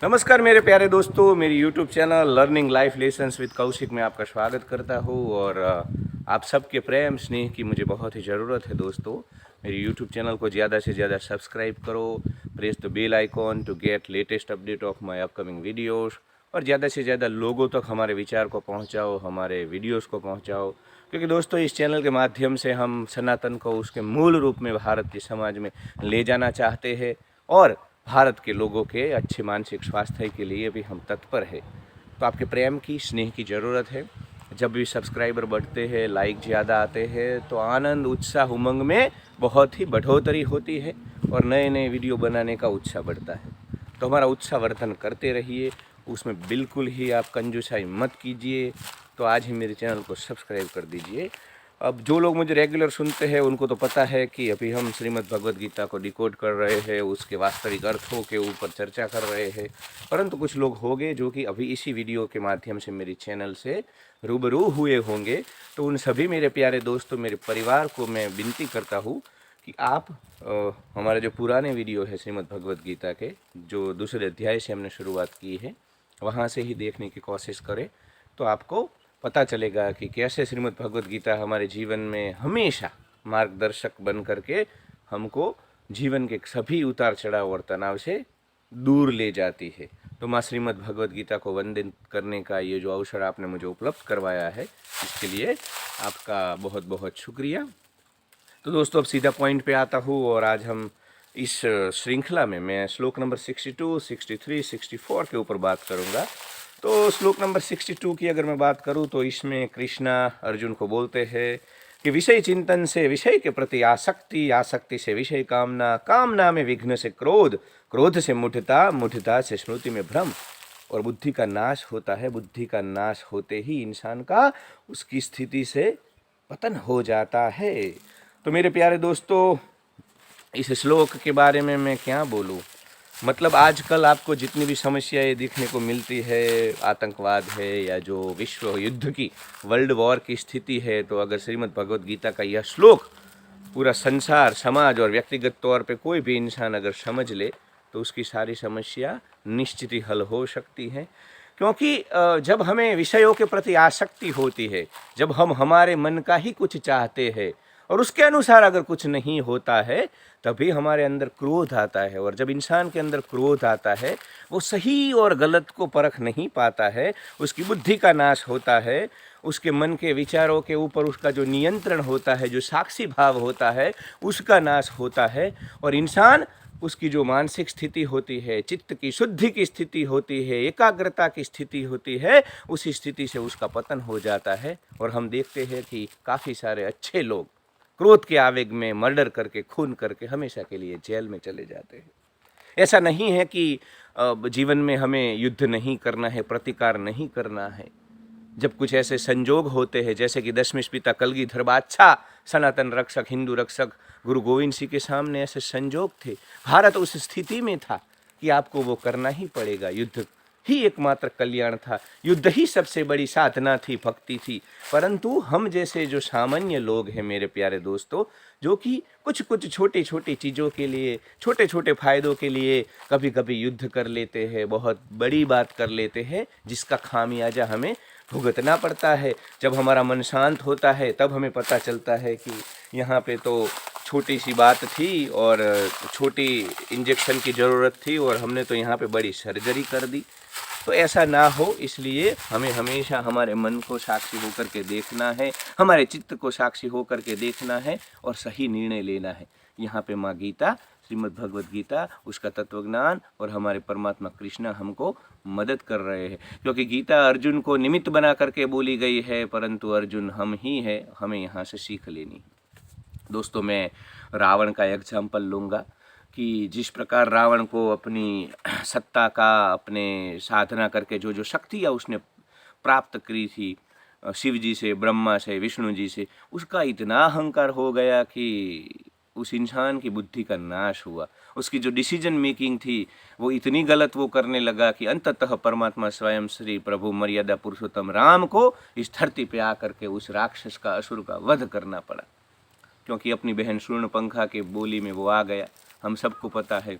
नमस्कार मेरे प्यारे दोस्तों, मेरी YouTube channel learning life lessons with Kaushik में आपका स्वागत करता हूँ। और आप सबके प्रेम स्नेह की मुझे बहुत ही ज़रूरत है दोस्तों। मेरी यूट्यूब चैनल को ज़्यादा से ज़्यादा सब्सक्राइब करो, press the bell icon to get latest update of my upcoming videos, और ज़्यादा से ज़्यादा लोगों तक हमारे विचार को पहुँचाओ, हमारे वीडियोज़ को पहुँचाओ। क्योंकि दोस्तों इस चैनल के माध्यम से हम सनातन को उसके मूल रूप में भारत के समाज में ले जाना चाहते हैं, और भारत के लोगों के अच्छे मानसिक स्वास्थ्य के लिए भी हम तत्पर हैं। तो आपके प्रेम की स्नेह की ज़रूरत है। जब भी सब्सक्राइबर बढ़ते हैं, लाइक ज़्यादा आते हैं, तो आनंद उत्साह उमंग में बहुत ही बढ़ोतरी होती है और नए नए वीडियो बनाने का उत्साह बढ़ता है। तो हमारा उत्साह वर्धन करते रहिए, उसमें बिल्कुल ही आप कंजूसाई मत कीजिए। तो आज ही मेरे चैनल को सब्सक्राइब कर दीजिए। अब जो लोग मुझे रेगुलर सुनते हैं उनको तो पता है कि अभी हम श्रीमद् भगवद गीता को डिकोड कर रहे हैं, उसके वास्तविक अर्थों के ऊपर चर्चा कर रहे हैं। परंतु कुछ लोग होंगे जो कि अभी इसी वीडियो के माध्यम से मेरी चैनल से रूबरू हुए होंगे। तो उन सभी मेरे प्यारे दोस्तों, मेरे परिवार को मैं विनती करता हूँ कि आप हमारे जो पुराने वीडियो है श्रीमद् भगवद गीता के, जो दूसरे अध्याय से हमने शुरुआत की है, वहाँ से ही देखने की कोशिश करें। तो आपको पता चलेगा कि कैसे श्रीमद् भगवद गीता हमारे जीवन में हमेशा मार्गदर्शक बन करके हमको जीवन के सभी उतार चढ़ाव और तनाव से दूर ले जाती है। तो माँ श्रीमद् भगवद गीता को वंदन करने का ये जो अवसर आपने मुझे उपलब्ध करवाया है, इसके लिए आपका बहुत बहुत शुक्रिया। तो दोस्तों अब सीधा पॉइंट पे आता हूँ, और आज हम इस श्रृंखला में मैं श्लोक नंबर 62, 63, 64 के ऊपर बात करूँगा। तो श्लोक नंबर 62 की अगर मैं बात करूँ तो इसमें कृष्णा अर्जुन को बोलते हैं कि विषय चिंतन से विषय के प्रति आसक्ति, आसक्ति से विषय कामना, कामना में विघ्न से क्रोध, क्रोध से मूढ़ता, मूढ़ता से स्मृति में भ्रम, और बुद्धि का नाश होता है। बुद्धि का नाश होते ही इंसान का उसकी स्थिति से पतन हो जाता है। तो मेरे प्यारे दोस्तों, इस श्लोक के बारे में मैं क्या बोलूं। मतलब आजकल आपको जितनी भी समस्याएं देखने को मिलती है, आतंकवाद है या जो विश्व युद्ध की, वर्ल्ड वॉर की स्थिति है, तो अगर श्रीमद् भगवद गीता का यह श्लोक पूरा संसार, समाज और व्यक्तिगत तौर पे कोई भी इंसान अगर समझ ले तो उसकी सारी समस्या निश्चित ही हल हो सकती है। क्योंकि जब हमें विषयों के प्रति आसक्ति होती है, जब हम हमारे मन का ही कुछ चाहते हैं और उसके अनुसार अगर कुछ नहीं होता है, तभी हमारे अंदर क्रोध आता है। और जब इंसान के अंदर क्रोध आता है, वो सही और गलत को परख नहीं पाता है, उसकी बुद्धि का नाश होता है, उसके मन के विचारों के ऊपर उसका जो नियंत्रण होता है, जो साक्षी भाव होता है, उसका नाश होता है। और इंसान, उसकी जो मानसिक स्थिति होती है, चित्त की शुद्धि की स्थिति होती है, एकाग्रता की स्थिति होती है, उसी स्थिति से उसका पतन हो जाता है। और हम देखते हैं कि काफ़ी सारे अच्छे लोग क्रोध के आवेग में मर्डर करके, खून करके हमेशा के लिए जेल में चले जाते हैं। ऐसा नहीं है कि जीवन में हमें युद्ध नहीं करना है, प्रतिकार नहीं करना है। जब कुछ ऐसे संजोग होते हैं, जैसे कि दशमेश पिता कलगीधर बादशाह, सनातन रक्षक, हिंदू रक्षक गुरु गोविंद सिंह के सामने ऐसे संजोग थे, भारत उस स्थिति में था कि आपको वो करना ही पड़ेगा। युद्ध ही एकमात्र कल्याण था, युद्ध ही सबसे बड़ी साधना थी, भक्ति थी। परंतु हम जैसे जो सामान्य लोग हैं मेरे प्यारे दोस्तों, जो कि कुछ कुछ छोटी छोटी चीज़ों के लिए, छोटे छोटे फायदों के लिए कभी कभी युद्ध कर लेते हैं, बहुत बड़ी बात कर लेते हैं, जिसका खामियाजा हमें भुगतना पड़ता है। जब हमारा मन शांत होता है तब हमें पता चलता है कि यहाँ पे तो छोटी सी बात थी और छोटी इंजेक्शन की ज़रूरत थी, और हमने तो यहाँ पे बड़ी सर्जरी कर दी। तो ऐसा ना हो, इसलिए हमें हमेशा हमारे मन को साक्षी होकर के देखना है, हमारे चित्त को साक्षी होकर के देखना है और सही निर्णय लेना है। यहाँ पे माँ गीता, श्रीमद् भगवद गीता, उसका तत्वज्ञान और हमारे परमात्मा कृष्ण हमको मदद कर रहे हैं। क्योंकि गीता अर्जुन को निमित्त बना करके बोली गई है, परंतु अर्जुन हम ही है, हमें यहाँ से सीख लेनी। दोस्तों, मैं रावण का एग्जाम्पल लूँगा कि जिस प्रकार रावण को अपनी सत्ता का, अपने साधना करके जो जो शक्तियाँ उसने प्राप्त करी थी शिव जी से, ब्रह्मा से, विष्णु जी से, उसका इतना अहंकार हो गया कि उस इंसान की बुद्धि का नाश हुआ। उसकी जो डिसीजन मेकिंग थी वो इतनी गलत वो करने लगा कि अंततः परमात्मा स्वयं श्री प्रभु मर्यादा पुरुषोत्तम राम को इस धरती पे आकर के उस राक्षस का, असुर का वध करना पड़ा। क्योंकि अपनी बहन शूर्णपंखा के बोली में वो आ गया। हम सबको पता है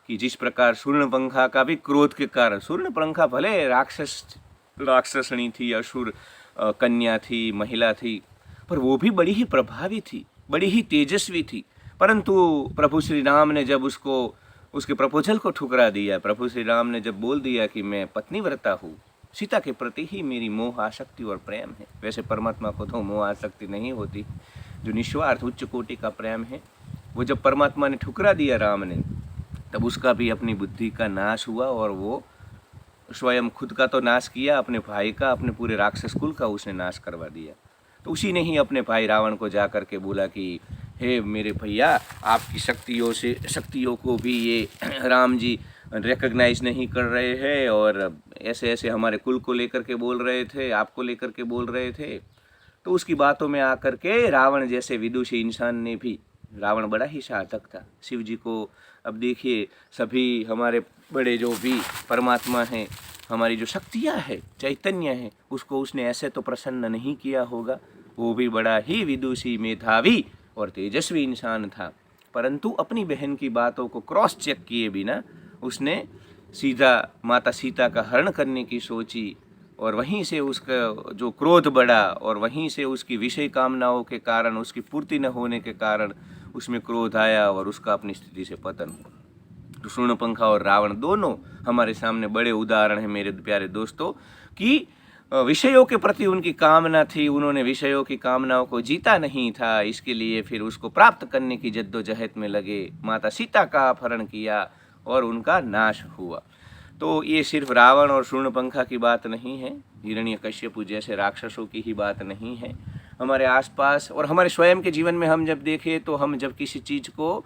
कि जिस प्रकार शूर्णपंखा का भी क्रोध के कारण, शूर्णपंखा भले राक्षसनी थी, असुर कन्या थी, महिला थी, पर वो भी बड़ी ही प्रभावी थी, बड़ी ही तेजस्वी थी। परंतु प्रभु श्री राम ने जब उसके प्रपोजल को ठुकरा दिया, प्रभु श्री राम ने जब बोल दिया कि मैं पत्नीव्रता हूँ, सीता के प्रति ही मेरी मोह आसक्ति और प्रेम है। वैसे परमात्मा को तो मोह आसक्ति नहीं होती, जो निस्वार्थ उच्च कोटि का प्रेम है, वो जब परमात्मा ने ठुकरा दिया राम ने, तब उसका भी अपनी बुद्धि का नाश हुआ और वो स्वयं खुद का तो नाश किया, अपने भाई का, अपने पूरे राक्षस कुल का उसने नाश करवा दिया। तो उसी ने ही अपने भाई रावण को जा कर के बोला कि हे मेरे भैया, आपकी शक्तियों को भी ये राम जी रिकग्नाइज नहीं कर रहे हैं, और ऐसे ऐसे हमारे कुल को लेकर के बोल रहे थे, आपको लेकर के बोल रहे थे। तो उसकी बातों में आकर के रावण जैसे विदुषी इंसान ने भी, रावण बड़ा ही साधक था शिव जी को। अब देखिए, सभी हमारे बड़े जो भी परमात्मा हैं, हमारी जो शक्तियाँ हैं, चैतन्य है, उसको उसने ऐसे तो प्रसन्न नहीं किया होगा। वो भी बड़ा ही विदुषी, मेधावी और तेजस्वी इंसान था, परंतु अपनी बहन की बातों को क्रॉस चेक किए बिना उसने सीधा माता सीता का हरण करने की सोची, और वहीं से उसका जो क्रोध बढ़ा, और वहीं से उसकी विषय कामनाओं के कारण, उसकी पूर्ति न होने के कारण उसमें क्रोध आया और उसका अपनी स्थिति से पतन हुआ। तो शूर्णपंखा और रावण दोनों हमारे सामने बड़े उदाहरण हैं मेरे प्यारे दोस्तों, कि विषयों के प्रति उनकी कामना थी, उन्होंने विषयों की कामनाओं को जीता नहीं था, इसके लिए फिर उसको प्राप्त करने की जद्दोजहद में लगे, माता सीता का अपहरण किया और उनका नाश हुआ। तो ये सिर्फ रावण और शूर्णपंखा की बात नहीं है, हिरण्यकश्यपु जैसे राक्षसों की ही बात नहीं है। हमारे आसपास और हमारे स्वयं के जीवन में हम जब देखें, तो हम जब किसी चीज़ को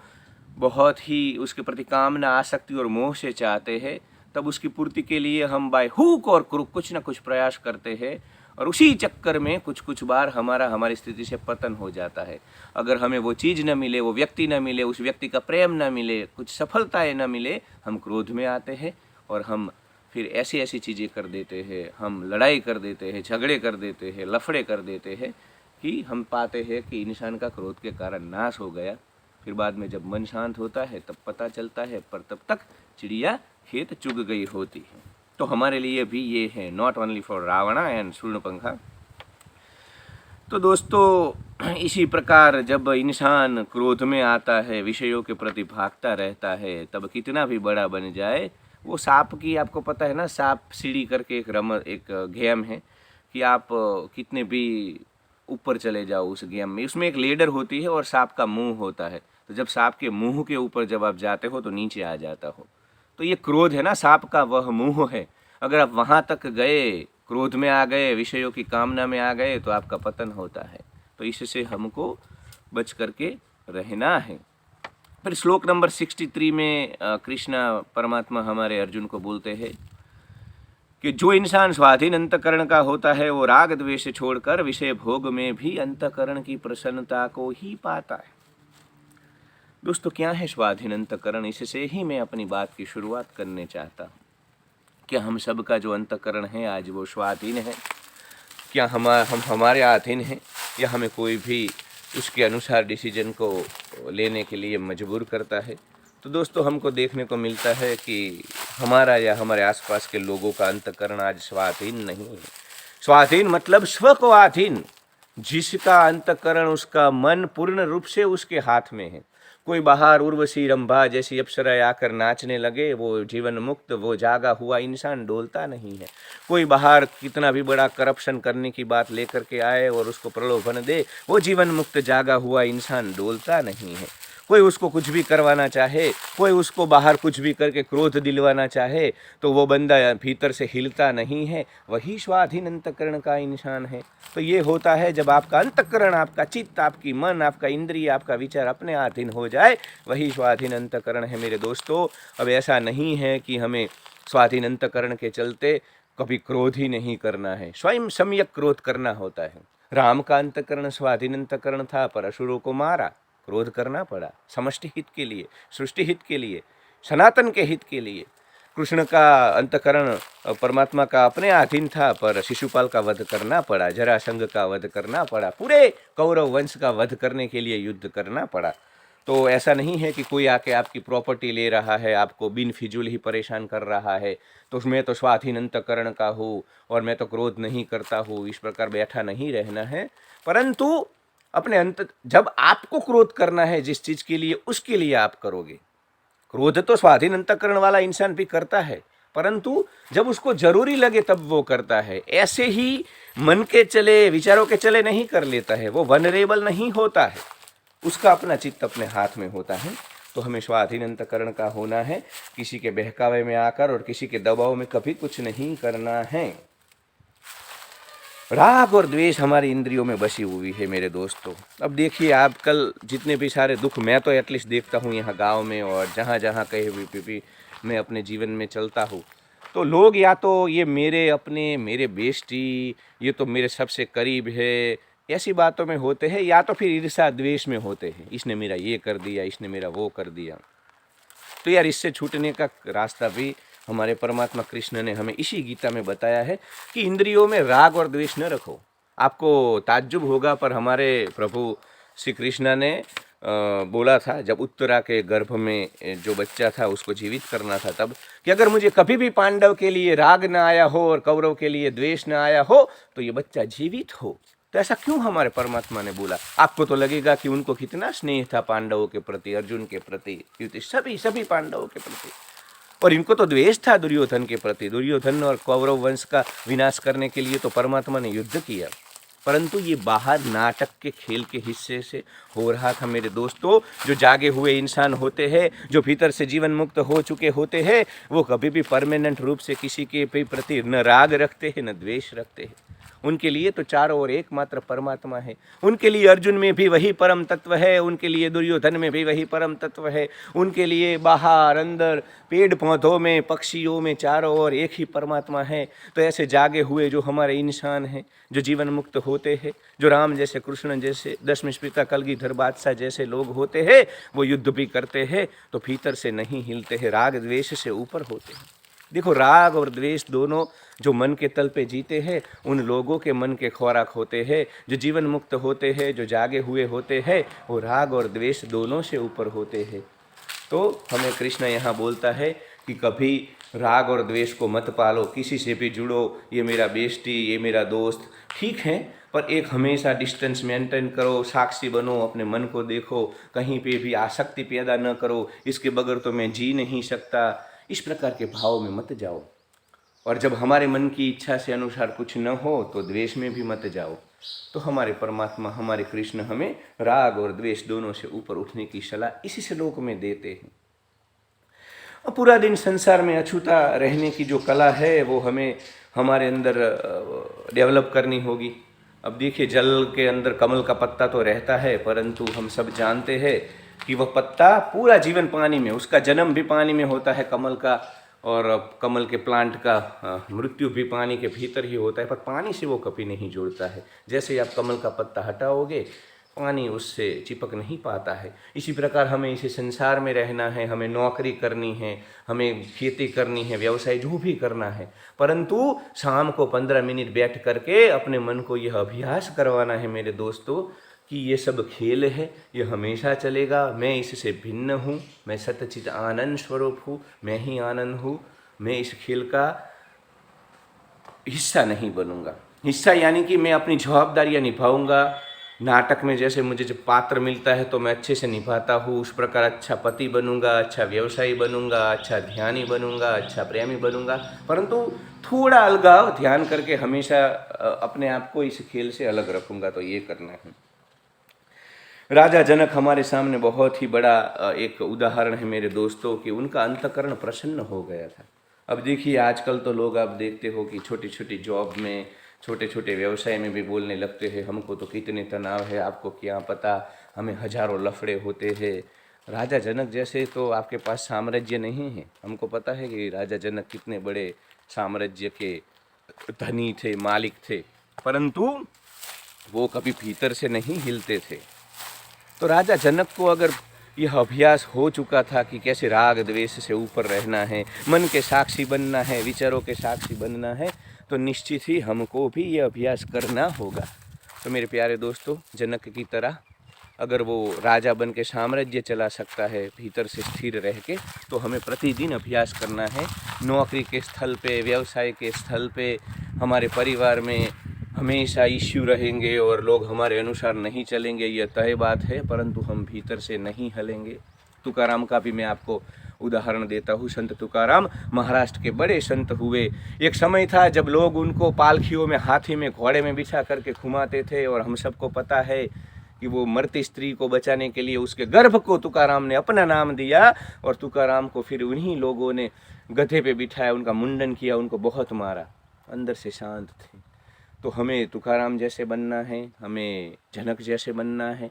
बहुत ही उसके प्रति कामना, आसक्ति और मोह से चाहते हैं, तब उसकी पूर्ति के लिए हम बाय हुक और क्रुक कुछ न कुछ प्रयास करते हैं, और उसी चक्कर में कुछ बार हमारी स्थिति से पतन हो जाता है। अगर हमें वो चीज़ न मिले, वो व्यक्ति न मिले, उस व्यक्ति का प्रेम न मिले, कुछ सफलताएं न मिले, हम क्रोध में आते हैं और हम फिर ऐसी ऐसी चीज़ें कर देते हैं, हम लड़ाई कर देते हैं, झगड़े कर देते हैं, लफड़े कर देते हैं, कि हम पाते हैं कि इंसान का क्रोध के कारण नाश हो गया। फिर बाद में जब मन शांत होता है तब पता चलता है, पर तब तक चिड़िया खेत चुग गई होती है। तो हमारे लिए भी ये है, not only for Ravan and Shurpanakha. तो दोस्तों, इसी प्रकार जब इंसान क्रोध में आता है, विषयों के प्रति भागता रहता है, तब कितना भी बड़ा बन जाए, वो सांप की, आपको पता है ना, सांप सीढ़ी करके एक गेम है, कि आप कितने भी ऊपर चले जाओ उस गेम में, उसमें एक लेडर होती है और सांप का मुंह होता है। तो जब सांप के मुंह के ऊपर जब आप जाते हो तो नीचे आ जाता हो। तो ये क्रोध है ना, सांप का वह मुंह है। अगर आप वहाँ तक गए, क्रोध में आ गए, विषयों की कामना में आ गए, तो आपका पतन होता है। तो इससे हमको बच करके रहना है। फिर श्लोक नंबर 63 में कृष्ण परमात्मा हमारे अर्जुन को बोलते हैं कि जो इंसान स्वाधीन अंतकरण का होता है, वो राग द्वेष छोड़कर विषय भोग में भी अंतकरण की प्रसन्नता को ही पाता है। दोस्तों, क्या है स्वाधीन अंतकरण? इससे ही मैं अपनी बात की शुरुआत करने चाहता हूँ। क्या हम सबका जो अंतकरण है आज वो स्वाधीन है? क्या हम हमारे अधीन हैं, या हमें कोई भी उसके अनुसार डिसीजन को लेने के लिए मजबूर करता है? तो दोस्तों, हमको देखने को मिलता है कि हमारा या हमारे आसपास के लोगों का अंतकरण आज स्वाधीन नहीं है। स्वाधीन मतलब स्व को अधीन, जिसका अंतकरण, उसका मन पूर्ण रूप से उसके हाथ में है। कोई बाहर उर्वशी रंभा जैसी अप्सराएं आकर नाचने लगे, वो जीवन मुक्त, वो जागा हुआ इंसान डोलता नहीं है। कोई बाहर कितना भी बड़ा करप्शन करने की बात लेकर के आए और उसको प्रलोभन दे, वो जीवन मुक्त जागा हुआ इंसान डोलता नहीं है। कोई उसको कुछ भी करवाना चाहे, कोई उसको बाहर कुछ भी करके क्रोध दिलवाना चाहे, तो वो बंदा भीतर से हिलता नहीं है। वही स्वाधीन अंतकरण का इंसान है। तो ये होता है जब आपका अंतकरण, आपका चित्त, आपकी मन, आपका इंद्रिय, आपका विचार अपने अधीन हो जाए, वही स्वाधीन अंतकरण है मेरे दोस्तों। अब ऐसा नहीं है कि हमें स्वाधीन अंतकरण के चलते कभी क्रोध ही नहीं करना है, स्वयं सम्यक क्रोध करना होता है। राम का अंतकरण स्वाधीन अंतकरण था, पर असुरों को मारा, क्रोध करना पड़ा, समष्टि हित के लिए, सृष्टि हित के लिए, सनातन के हित के लिए। कृष्ण का अंतकरण परमात्मा का अपने अधीन था, पर शिशुपाल का वध करना पड़ा, जरासंध का वध करना पड़ा, पूरे कौरव वंश का वध करने के लिए युद्ध करना पड़ा। तो ऐसा नहीं है कि कोई आके आपकी प्रॉपर्टी ले रहा है, आपको बिन फिजूल ही परेशान कर रहा है, तो मैं तो स्वाधीन अंतःकरण का हूँ और मैं तो क्रोध नहीं करता हूँ, इस प्रकार बैठा नहीं रहना है। परंतु अपने अंत जब आपको क्रोध करना है जिस चीज़ के लिए, उसके लिए आप करोगे। क्रोध तो स्वाधीन अंतःकरण वाला इंसान भी करता है, परंतु जब उसको जरूरी लगे तब वो करता है। ऐसे ही मन के चले, विचारों के चले नहीं कर लेता है, वो वनरेबल नहीं होता है, उसका अपना चित्त अपने हाथ में होता है। तो हमें स्वाधीन अंतःकरण का होना है, किसी के बहकावे में आकर और किसी के दबाव में कभी कुछ नहीं करना है। राग और द्वेष हमारी इंद्रियों में बसी हुई है मेरे दोस्तों। अब देखिए, आजकल जितने भी सारे दुख मैं तो एटलीस्ट देखता हूँ यहाँ गांव में और जहाँ जहाँ कहीं भी मैं अपने जीवन में चलता हूँ, तो लोग या तो ये मेरे अपने, मेरे बेस्टी, ये तो मेरे सबसे करीब है, ऐसी बातों में होते हैं, या तो फिर ईर्ष्या द्वेष में होते हैं, इसने मेरा ये कर दिया, इसने मेरा वो कर दिया। तो यार, इससे छूटने का रास्ता भी हमारे परमात्मा कृष्ण ने हमें इसी गीता में बताया है कि इंद्रियों में राग और द्वेष न रखो। आपको ताज्जुब होगा, पर हमारे प्रभु श्री कृष्ण ने बोला था जब उत्तरा के गर्भ में जो बच्चा था उसको जीवित करना था तब, कि अगर मुझे कभी भी पांडव के लिए राग न आया हो और कौरव के लिए द्वेष न आया हो तो ये बच्चा जीवित हो। तो ऐसा क्यों हमारे परमात्मा ने बोला? आपको तो लगेगा कि उनको कितना स्नेह था पांडवों के प्रति, अर्जुन के प्रति, सभी पांडवों के प्रति, और इनको तो द्वेष था दुर्योधन के प्रति। दुर्योधन और कौरव वंश का विनाश करने के लिए तो परमात्मा ने युद्ध किया, परंतु ये बाहर नाटक के खेल के हिस्से से हो रहा था मेरे दोस्तों। जो जागे हुए इंसान होते हैं, जो भीतर से जीवन मुक्त हो चुके होते हैं, वो कभी भी परमानेंट रूप से किसी के प्रति न राग रखते हैं न द्वेष रखते हैं। उनके लिए तो चारों ओर एकमात्र परमात्मा है। उनके लिए अर्जुन में भी वही परम तत्व है, उनके लिए दुर्योधन में भी वही परम तत्व है, उनके लिए बाहर अंदर पेड़ पौधों में पक्षियों में चारों ओर एक ही परमात्मा है। तो ऐसे जागे हुए जो हमारे इंसान हैं, जो जीवन मुक्त होते हैं, जो राम जैसे, कृष्ण जैसे, दशमेश पिता कलगीधर बादशाह जैसे लोग होते हैं, वो युद्ध भी करते हैं तो भीतर से नहीं हिलते हैं, राग द्वेष से ऊपर होते हैं। देखो, राग और द्वेष दोनों जो मन के तल पे जीते हैं, उन लोगों के मन के खुराक होते हैं। जो जीवन मुक्त होते हैं, जो जागे हुए होते हैं, वो राग और द्वेष दोनों से ऊपर होते हैं। तो हमें कृष्ण यहाँ बोलता है कि कभी राग और द्वेष को मत पालो, किसी से भी जुड़ो, ये मेरा बेस्टी, ये मेरा दोस्त, ठीक है, पर एक हमेशा डिस्टेंस मेंटेन करो, साक्षी बनो, अपने मन को देखो, कहीं पे भी आसक्ति पैदा न करो, इसके बगैर तो मैं जी नहीं सकता, इस प्रकार के भाव में मत जाओ। और जब हमारे मन की इच्छा से अनुसार कुछ न हो तो द्वेष में भी मत जाओ। तो हमारे परमात्मा, हमारे कृष्ण हमें राग और द्वेष दोनों से ऊपर उठने की सलाह इसी श्लोक में देते हैं। और पूरा दिन संसार में अछूता रहने की जो कला है वो हमें हमारे अंदर डेवलप करनी होगी। अब देखिए, जल के अंदर कमल का पत्ता तो रहता है, परंतु हम सब जानते हैं कि वह पत्ता पूरा जीवन पानी में, उसका जन्म भी पानी में होता है कमल का, और कमल के प्लांट का मृत्यु भी पानी के भीतर ही होता है, पर पानी से वो कभी नहीं जुड़ता है। जैसे ही आप कमल का पत्ता हटाओगे, पानी उससे चिपक नहीं पाता है। इसी प्रकार हमें इसी संसार में रहना है, हमें नौकरी करनी है, हमें खेती करनी है, व्यवसाय जो भी करना है, परंतु शाम को 15 मिनट बैठ करके अपने मन को यह अभ्यास करवाना है मेरे दोस्तों कि ये सब खेल है, ये हमेशा चलेगा, मैं इससे भिन्न हूँ, मैं सच्चित आनंद स्वरूप हूँ, मैं ही आनंद हूँ, मैं इस खेल का हिस्सा नहीं बनूंगा। हिस्सा यानी कि मैं अपनी जवाबदारियाँ निभाऊंगा। नाटक में जैसे मुझे जब पात्र मिलता है तो मैं अच्छे से निभाता हूँ, उस प्रकार अच्छा पति बनूंगा, अच्छा व्यवसायी बनूंगा, अच्छा ध्यानी बनूंगा, अच्छा प्रेमी बनूंगा, परंतु थोड़ा अलगाव ध्यान करके हमेशा अपने आप को इस खेल से अलग रखूंगा। तो ये करना है। राजा जनक हमारे सामने बहुत ही बड़ा एक उदाहरण है मेरे दोस्तों कि उनका अंतःकरण प्रसन्न हो गया था। अब देखिए, आजकल तो लोग आप देखते हो कि छोटी छोटी जॉब में, छोटे छोटे व्यवसाय में भी बोलने लगते हैं, हमको तो कितने तनाव है, आपको क्या पता, हमें हजारों लफड़े होते हैं। राजा जनक जैसे तो आपके पास साम्राज्य नहीं है। हमको पता है कि राजा जनक कितने बड़े साम्राज्य के धनी थे, मालिक थे, परंतु वो कभी भीतर से नहीं हिलते थे। तो राजा जनक को अगर यह अभ्यास हो चुका था कि कैसे राग द्वेष से ऊपर रहना है, मन के साक्षी बनना है, विचारों के साक्षी बनना है, तो निश्चित ही हमको भी यह अभ्यास करना होगा। तो मेरे प्यारे दोस्तों, जनक की तरह अगर वो राजा बन के साम्राज्य चला सकता है भीतर से स्थिर रह के, तो हमें प्रतिदिन अभ्यास करना है। नौकरी के स्थल पे, व्यवसाय के स्थल पे, हमारे परिवार में हमेशा इश्यू रहेंगे और लोग हमारे अनुसार नहीं चलेंगे, यह तय बात है, परंतु हम भीतर से नहीं हलेंगे। तुकाराम का भी मैं आपको उदाहरण देता हूँ। संत तुकाराम महाराष्ट्र के बड़े संत हुए। एक समय था जब लोग उनको पालखियों में, हाथी में, घोड़े में बिठा करके घुमाते थे, और हम सबको पता है कि वो मरती स्त्री को बचाने के लिए उसके गर्भ को तुकाराम ने अपना नाम दिया, और तुकाराम को फिर उन्हीं लोगों ने गधे पे बिठाया, उनका मुंडन किया, उनको बहुत मारा। अंदर से शांत थे। तो हमें तुकाराम जैसे बनना है, हमें जनक जैसे बनना है।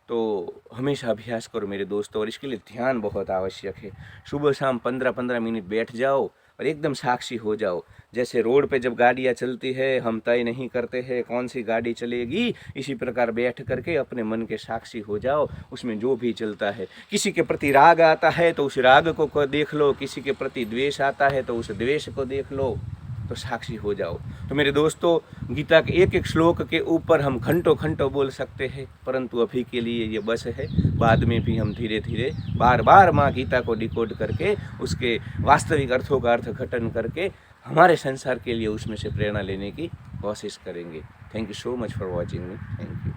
तो हमेशा अभ्यास करो मेरे दोस्तों, और इसके लिए ध्यान बहुत आवश्यक है। सुबह शाम 15-15 मिनट बैठ जाओ और एकदम साक्षी हो जाओ। जैसे रोड पे जब गाड़ियाँ चलती है, हम तय नहीं करते हैं कौन सी गाड़ी चलेगी, इसी प्रकार बैठ करके अपने मन के साक्षी हो जाओ। उसमें जो भी चलता है, किसी के प्रति राग आता है तो उस राग को देख लो, किसी के प्रति द्वेष आता है तो उस द्वेष को देख लो, तो साक्षी हो जाओ। तो मेरे दोस्तों, गीता के एक एक श्लोक के ऊपर हम घंटों घंटों बोल सकते हैं, परंतु अभी के लिए ये बस है। बाद में भी हम धीरे धीरे बार बार माँ गीता को डिकोड करके उसके वास्तविक अर्थों का अर्थघटन करके हमारे संसार के लिए उसमें से प्रेरणा लेने की कोशिश करेंगे। Thank you so much for watching me. Thank you.